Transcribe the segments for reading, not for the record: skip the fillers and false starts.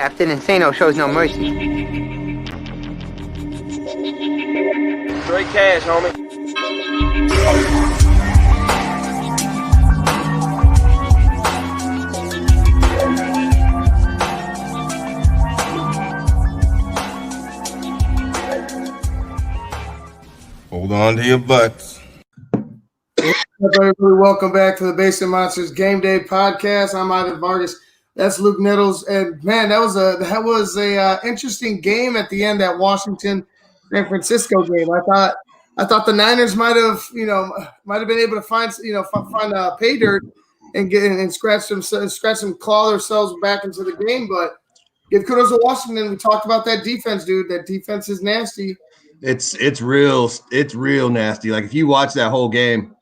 Captain Insano shows no mercy. Straight cash, homie. Hold on to your butts. Everybody, welcome back to the Basement Monsters Game Day podcast. I'm Ivan Vargas. That's Luke Nettles, and man, that was a interesting game at the end. That Washington San Francisco game. I thought the Niners might have been able to find pay dirt and scratch some claw themselves back into the game. But give kudos to Washington. We talked about that defense, dude. That defense is nasty. It's real nasty. Like if you watch that whole game,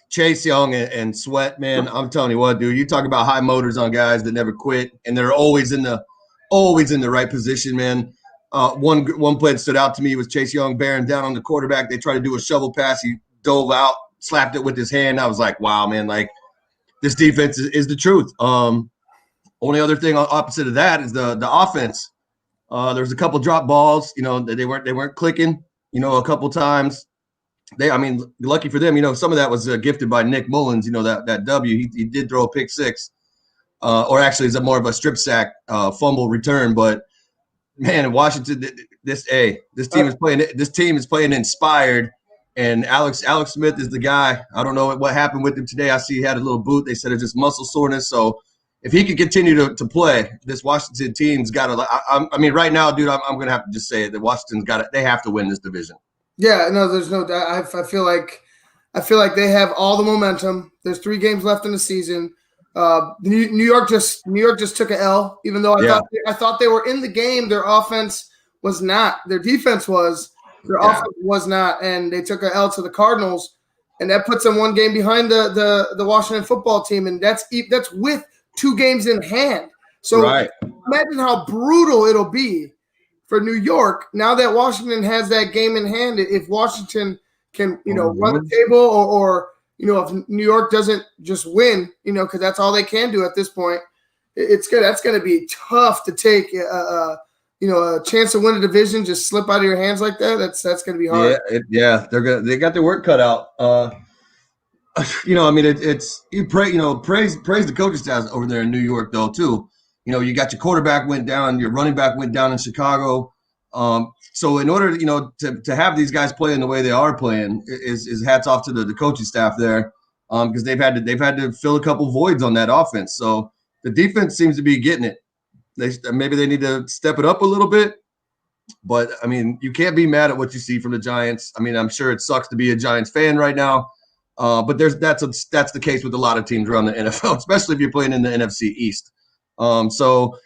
Chase Young and Sweat, man, I'm telling you what, dude, you talk about high motors on guys that never quit, and they're always in the right position, man. One play that stood out to me was Chase Young bearing down on the quarterback. They tried to do a shovel pass. He dove out, slapped it with his hand. I was like, wow, man, like this defense is the truth. Only other thing opposite of that is the offense. There was a couple drop balls, they weren't clicking, a couple times. Lucky for them, some of that was gifted by Nick Mullins, that W. He did throw a pick six, or actually it's more of a strip sack fumble return. But man, in Washington, this team is playing inspired, and Alex Smith is the guy. I don't know what happened with him today. I see he had a little boot. They said it's just muscle soreness. So if he can continue to play, this Washington team's got to. Right now, dude, I'm going to have to just say it. That Washington's got it. They have to win this division. Yeah, no, there's no doubt. I feel like they have all the momentum. There's 3 games left in the season. New York just took an L, even though I thought they were in the game. Their offense was not. Their defense was. Their offense was not, and they took an L to the Cardinals, and that puts them 1 game behind the Washington football team, and that's with 2 games in hand. So Imagine how brutal it'll be for New York now that Washington has that game in hand. If Washington can, run the table, or if New York doesn't just win, because that's all they can do at this point, it's good. That's going to be tough to take. A chance to win a division just slip out of your hands like that. That's going to be hard. They got their work cut out. Praise the coaching staff over there in New York though too. You got your quarterback went down, your running back went down in Chicago. So in order, to have these guys playing the way they are playing is hats off to the coaching staff there, because they've had to fill a couple voids on that offense. So the defense seems to be getting it. Maybe they need to step it up a little bit, but you can't be mad at what you see from the Giants. I'm sure it sucks to be a Giants fan right now, but that's the case with a lot of teams around the NFL, especially if you're playing in the NFC East. So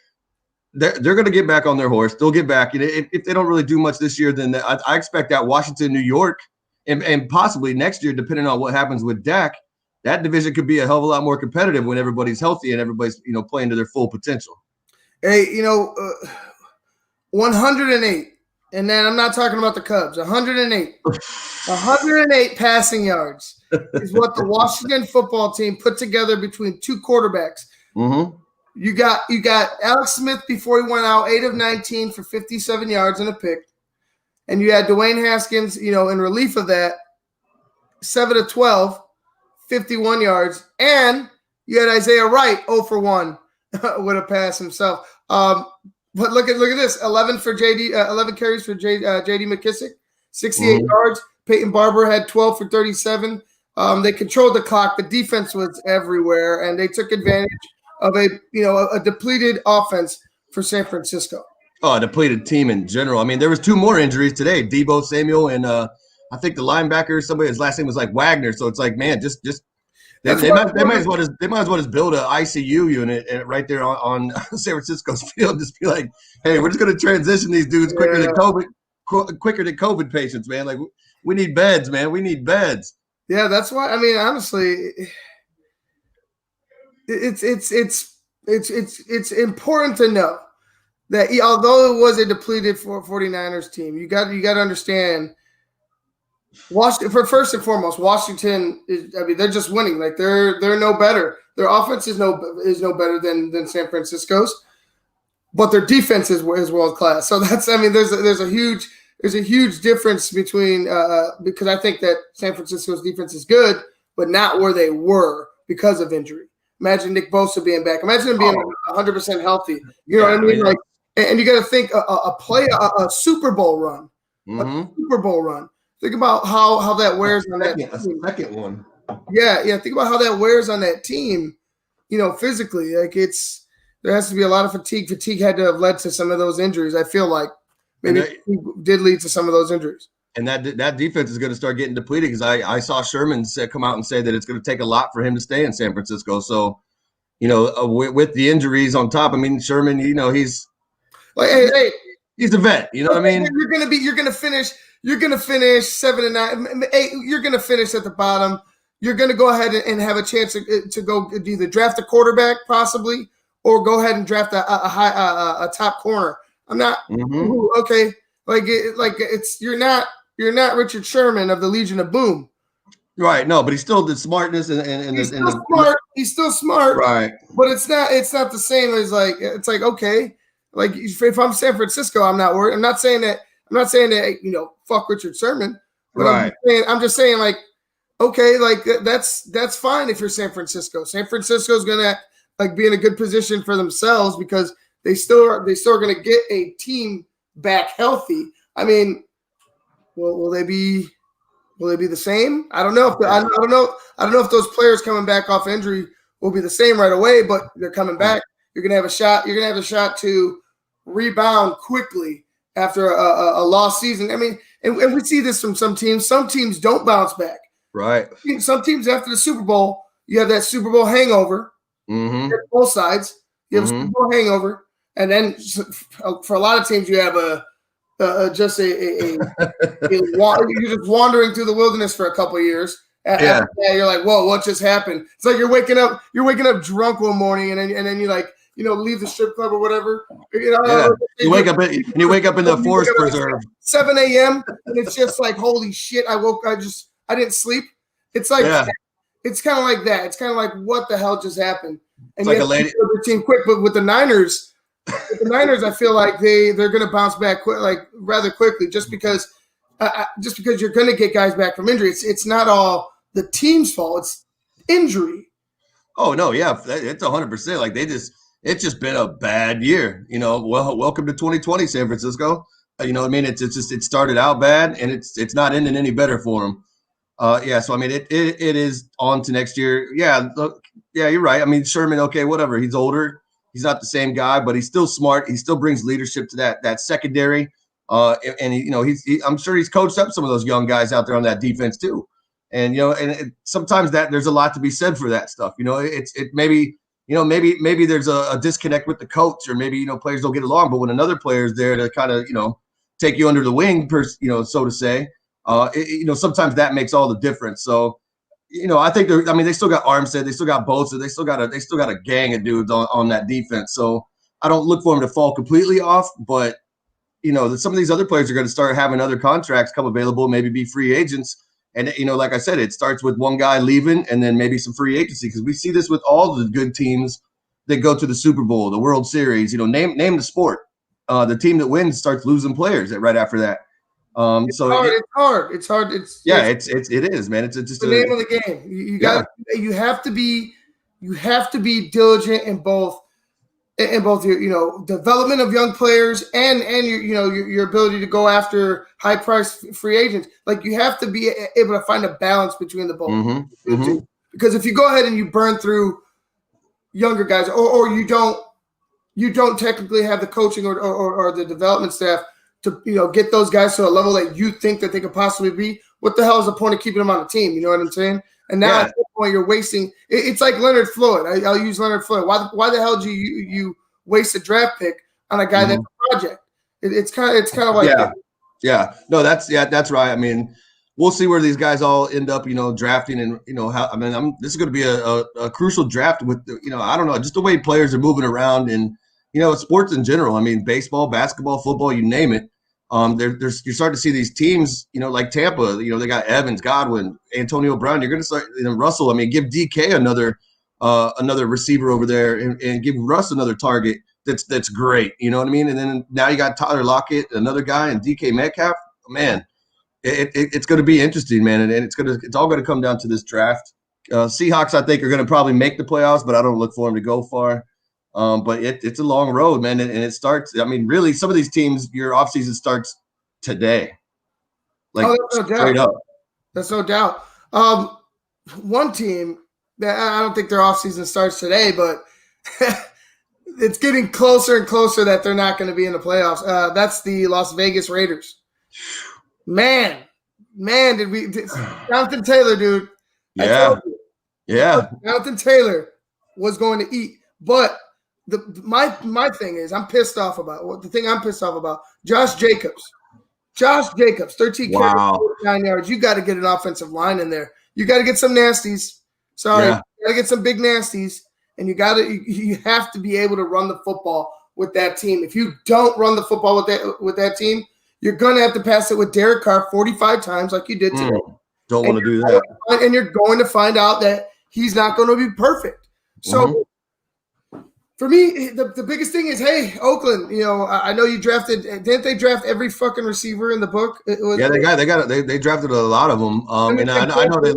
they're going to get back on their horse. They'll get back. If they don't really do much this year, then I expect that Washington, New York, and possibly next year, depending on what happens with Dak, that division could be a hell of a lot more competitive when everybody's healthy and everybody's playing to their full potential. Hey, 108, and then I'm not talking about the Cubs. 108 passing yards is what the Washington football team put together between 2 quarterbacks. Mm-hmm. You got Alex Smith before he went out, 8 of 19 for 57 yards and a pick, and you had Dwayne Haskins, in relief of that, 7 of 12, 51 yards, and you had Isaiah Wright 0 for 1 with a pass himself. But look at this: 11 carries for J.D. McKissick, 68 yards. Peyton Barber had 12 for 37. They controlled the clock. The defense was everywhere, and they took advantage of a depleted offense for San Francisco. Oh, a depleted team in general. There was 2 more injuries today: Deebo Samuel and I think the linebacker, somebody his last name was like Wagner. So it's like, man, just. They might as well just build an ICU unit right there on San Francisco's field. Just be like, hey, we're just going to transition these dudes quicker than COVID patients, man. Like we need beds, man. We need beds. Yeah, that's why. Honestly, it's important to know that although it was a depleted 49ers team, you got to understand. First and foremost, Washington is. They're just winning. Like they're no better. Their offense is no better than San Francisco's. but their defense is world class. So there's a huge difference between because I think that San Francisco's defense is good, but not where they were because of injury. Imagine Nick Bosa being back. Imagine him being 100% healthy. You know what I mean? Like, and you got to think a Super Bowl run, a Super Bowl run. Think about how that wears on that team. A second one. Yeah. Think about how that wears on that team. You know, physically, like there has to be a lot of fatigue. Fatigue had to have led to some of those injuries. I feel like maybe it did lead to some of those injuries. And that defense is going to start getting depleted because I saw Sherman come out and say that it's going to take a lot for him to stay in San Francisco. So, you know, with the injuries on top, I mean, Sherman, you know, he's like, hey, he's a vet. You know what I mean? You're gonna finish 7-9, 8. You're gonna finish at the bottom. You're gonna go ahead and have a chance to go either draft a quarterback possibly, or go ahead and draft a top corner. I'm not okay. You're not Richard Sherman of the Legion of Boom. Right. No, but he's still the smartness and he's still smart. He's still smart. Right. But it's not the same as okay. Like if I'm San Francisco, I'm not worried. I'm not saying that you know, fuck Richard Sherman. But right. I'm just saying like, okay, like that's fine if you're San Francisco. San Francisco's gonna like be in a good position for themselves because they still are going to get a team back healthy. I mean, will they be the same? I don't know. I don't know if those players coming back off injury will be the same right away, but they're coming back. You're gonna have a shot. You're gonna have a shot to rebound quickly after a lost season. I mean, and we see this from some teams. Some teams don't bounce back. Right. Some teams after the Super Bowl, you have that Super Bowl hangover. Both sides. You have a Super Bowl hangover. And then for a lot of teams, you have you're just wandering through the wilderness for a couple of years. After that, you're like, whoa, what just happened? It's like you're waking up drunk one morning, and then you like, you know, leave the strip club or whatever. You wake up in the forest preserve. 7 a.m. and it's just like, holy shit! I didn't sleep. It's like it's kind of like that. It's kind of like, what the hell just happened? And it's like a lady. The team quick, but with the Niners, I feel like they're going to bounce back rather quickly, just because you're going to get guys back from injury. It's not all the team's fault. It's injury. Oh no, yeah, it's 100%. Like it's just been a bad year. You know, welcome to 2020, San Francisco. You know what I mean? It started out bad, and it's not ending any better for them. So I mean, it is on to next year. Yeah, you're right. I mean, Sherman, okay, whatever. He's older. He's not the same guy, but he's still smart. He still brings leadership to that secondary. And he, you know, I'm sure he's coached up some of those young guys out there on that defense too. And you know, sometimes that there's a lot to be said for that stuff. You know, maybe there's a disconnect with the coach, or maybe, you know, players don't get along. But when another player is there to kind of, you know, take you under the wing, so to say, you know, sometimes that makes all the difference. So, you know, I think they still got Armstead, they still got Bosa, they still got a gang of dudes on that defense. So I don't look for them to fall completely off, but you know, some of these other players are going to start having other contracts come available, maybe be free agents. And, you know, like I said, it starts with one guy leaving and then maybe some free agency, because we see this with all the good teams that go to the Super Bowl, the World Series. You know, name the sport. The team that wins starts losing players right after that. It's hard. It's hard. It is, man. It's just the name of the game. You have to be diligent in both your, you know, development of young players and your, you know, your ability to go after high price free agents. Like, you have to be able to find a balance between the both. Because if you go ahead and you burn through younger guys, or you don't technically have the coaching or the development staff to, you know, get those guys to a level that you think that they could possibly be, what the hell is the point of keeping them on the team? You know what I'm saying? And now at that point, you're wasting. It's like Leonard Floyd. I'll use Leonard Floyd. Why the hell do you waste a draft pick on a guy that's a project? It's kind of like no, that's right. I mean, we'll see where these guys all end up, you know, drafting, and you know how. I mean, this is going to be a crucial draft with, you know, I don't know, just the way players are moving around, and you know, sports in general. I mean, baseball, basketball, football, you name it. You're starting to see these teams, you know, like Tampa, you know, they got Evans, Godwin, Antonio Brown. You're going to start, you know, Russell. I mean, give DK another receiver over there, and give Russ another target that's great. You know what I mean? And then now you got Tyler Lockett, another guy, and DK Metcalf. Man, it's going to be interesting, man, and it's all going to come down to this draft. Seahawks, I think, are going to probably make the playoffs, but I don't look for them to go far. But it's a long road, man, and it starts. I mean, really, some of these teams, your offseason starts today, like that's no straight doubt. up. That's no doubt. One team that I don't think their offseason starts today, but it's getting closer and closer that they're not going to be in the playoffs. That's the Las Vegas Raiders. Man, Jonathan Taylor, dude. Yeah. Jonathan Taylor was going to eat, but my thing is I'm pissed off about Josh Jacobs. 13 carries, 9 yards. You got to get an offensive line in there. You got to get some nasties. Sorry, you got to get some big nasties, and you have to be able to run the football with that team. If you don't run the football with that team, you're gonna have to pass it with Derek Carr 45 times like you did today. Don't want to do that. And you're going to find out that he's not going to be perfect. So for me, the biggest thing is, hey, Oakland, I know you drafted. Didn't they draft every fucking receiver in the book? They drafted a lot of them. And I know they.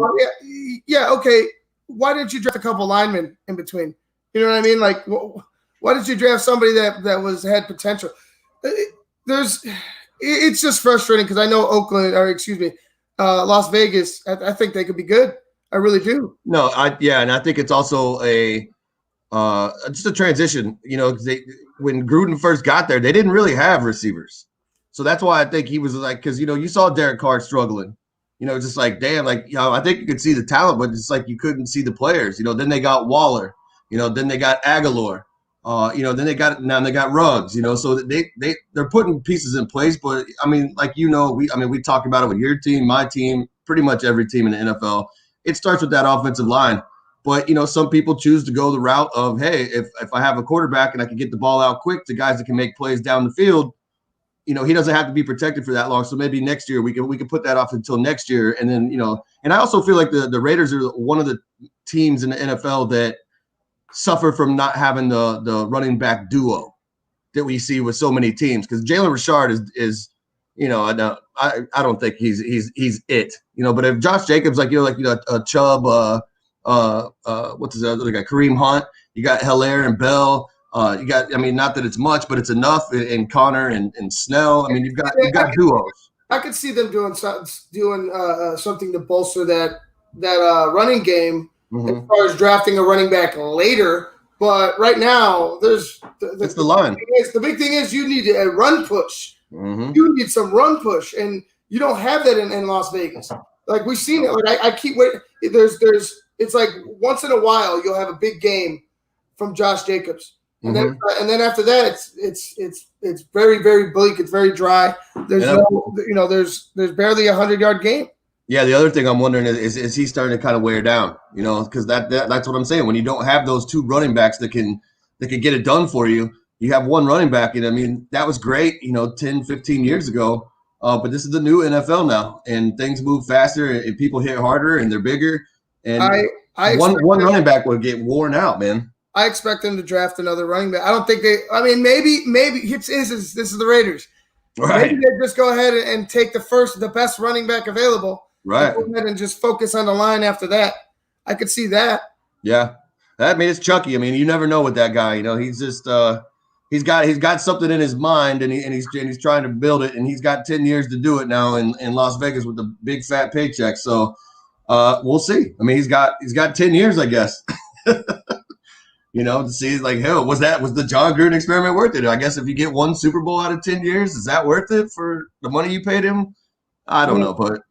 Yeah. Okay. Why didn't you draft a couple linemen in between? You know what I mean? Like, why did you draft somebody that had potential? It's just frustrating because I know Las Vegas. I think they could be good. I really do. No, and I think it's also just a transition. When Gruden first got there, they didn't really have receivers, so that's why I think he was like, because you saw Derek Carr struggling. Just like damn, I think you could see the talent, but it's like you couldn't see the players. Then they got Waller. Then they got Aguilar. Then they got Ruggs. So they're putting pieces in place. But I mean, we talked about it with your team, my team, pretty much every team in the NFL. It starts with that offensive line. But some people choose to go the route of, hey, if I have a quarterback and I can get the ball out quick to guys that can make plays down the field, he doesn't have to be protected for that long. So maybe next year we can put that off until next year. And then and I also feel like the Raiders are one of the teams in the NFL that suffer from not having the running back duo that we see with so many teams, because Jalen Richard is I don't think he's it, but if Josh Jacobs a Chubb, what's his other guy, Kareem Hunt, you got Hilaire and Bell, you got, not that it's much, but it's enough, and Connor and Snell. You've got duos. I could see them doing something to bolster that running game. As far as drafting a running back later, but right now it's the line. The big thing is you need a run push. You need some run push, and you don't have that in Las Vegas. Like we've seen it. Like I keep waiting. It's like once in a while you'll have a big game from Josh Jacobs, and then after that it's very, very bleak. It's very dry. There's there's barely a 100-yard game. Yeah, the other thing I'm wondering is he starting to kind of wear down, because that's what I'm saying. When you don't have those two running backs that can get it done for you, you have one running back. And that was great, 10, 15 years ago. But this is the new NFL now, and things move faster, and people hit harder, and they're bigger. And one running back would get worn out, man. I expect them to draft another running back. I don't think maybe this is the Raiders. Right. Maybe they just go ahead and take the best running back available. Right. Go ahead and just focus on the line after that. I could see that. Yeah. It's Chucky. You never know with that guy. He's just he's got something in his mind, and he's trying to build it, and he's got 10 years to do it now in Las Vegas with the big fat paycheck. So we'll see. He's got 10 years, I guess. To see hell, was the John Gruden experiment worth it? I guess if you get one Super Bowl out of 10 years, is that worth it for the money you paid him? I don't know, but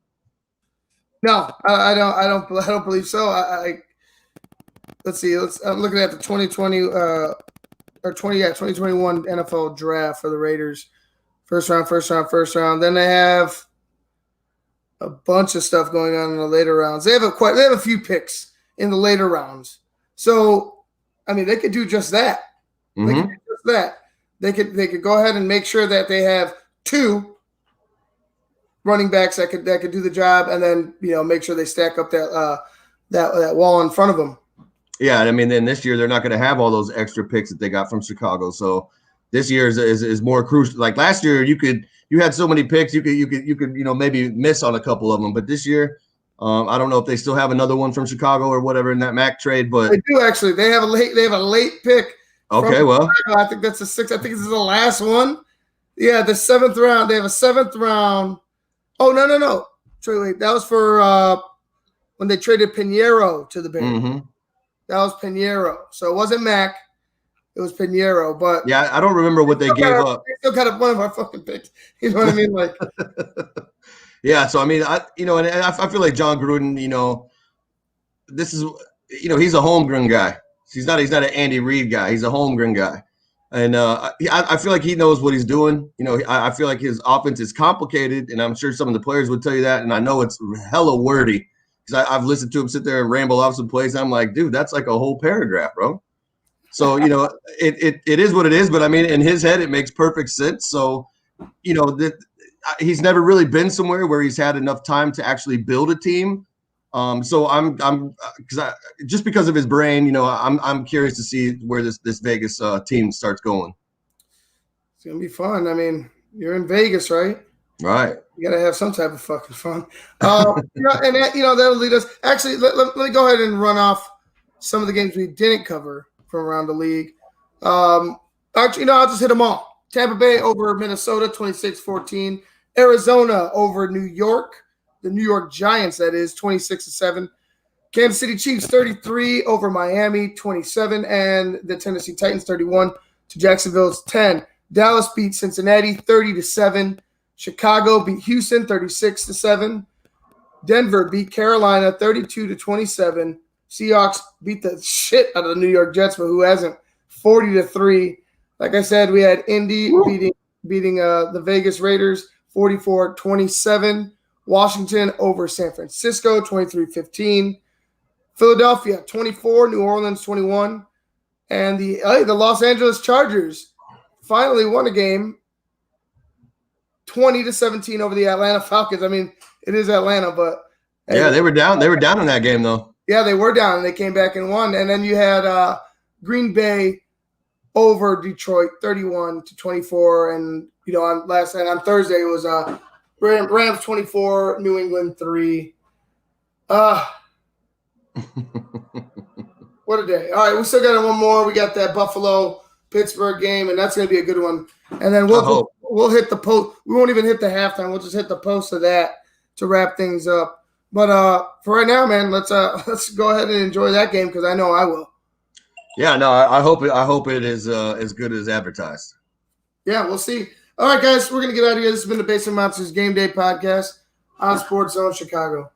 no, I don't believe so. Let's see. I'm looking at the 2020 or 2021 NFL draft for the Raiders. First round. Then they have a bunch of stuff going on in the later rounds. They have a few picks in the later rounds. So, they could do just that. They could do just that. They could go ahead and make sure that they have two running backs that could do the job, and then make sure they stack up that wall in front of them. Yeah, I mean, then this year they're not going to have all those extra picks that they got from Chicago. So this year is more crucial. Like last year, you had so many picks, you could maybe miss on a couple of them. But this year, I don't know if they still have another one from Chicago or whatever in that Mac trade. But they do actually. They have a late pick. Okay, well, Chicago. I think that's the 6th. I think this is the last one. Yeah, the 7th round. They have a 7th round. Oh no. Wait, that was for when they traded Pinheiro to the Bears. Mm-hmm. That was Pinheiro. So it wasn't Mac. It was Pinheiro. But yeah, I don't remember what they gave up. They still got one of our fucking picks. You know what I mean? Like, yeah. So I mean, I feel like John Gruden. This is he's a homegrown guy. He's not an Andy Reid guy. He's a homegrown guy, and I feel like he knows what he's doing. I feel like his offense is complicated, and I'm sure some of the players would tell you that. And I know it's hella wordy. I've listened to him sit there and ramble off some plays. I'm like, dude, that's like a whole paragraph, bro. So, it is what it is. But I mean, in his head, it makes perfect sense. So, he's never really been somewhere where he's had enough time to actually build a team. So just because of his brain, I'm curious to see where this Vegas team starts going. It's gonna be fun. I mean, you're in Vegas, right? Right. You gotta have some type of fucking fun. That'll lead us. Actually, let me go ahead and run off some of the games we didn't cover from around the league. Actually, I'll just hit them all. Tampa Bay over Minnesota, 26-14. Arizona over New York, the New York Giants, that is, 26-7. Kansas City Chiefs, 33 over Miami, 27. And the Tennessee Titans, 31 to Jacksonville's 10. Dallas beat Cincinnati, 30-7. Chicago beat Houston 36-7. Denver beat Carolina 32-27. Seahawks beat the shit out of the New York Jets, but who hasn't? 40-3. Like I said, we had Indy beating the Vegas Raiders 44-27. Washington over San Francisco 23-15. Philadelphia 24, New Orleans 21. And the Los Angeles Chargers finally won a game 20-17 over the Atlanta Falcons. I mean, it is Atlanta, but yeah, they were down. They were down in that game, though. Yeah, they were down, and they came back and won. And then you had Green Bay over Detroit, 31-24. And on Thursday it was Rams 24, New England 3. What a day! All right, we still got one more. We got that Buffalo-Pittsburgh game, and that's going to be a good one. And then we'll hit the post. We won't even hit the halftime. We'll just hit the post of that to wrap things up. But for right now, man, let's go ahead and enjoy that game because I know I will. Yeah, no, I hope it is as good as advertised. Yeah, we'll see. All right, guys, we're gonna get out of here. This has been the Basement Monsters Game Day podcast on Sports Zone Chicago.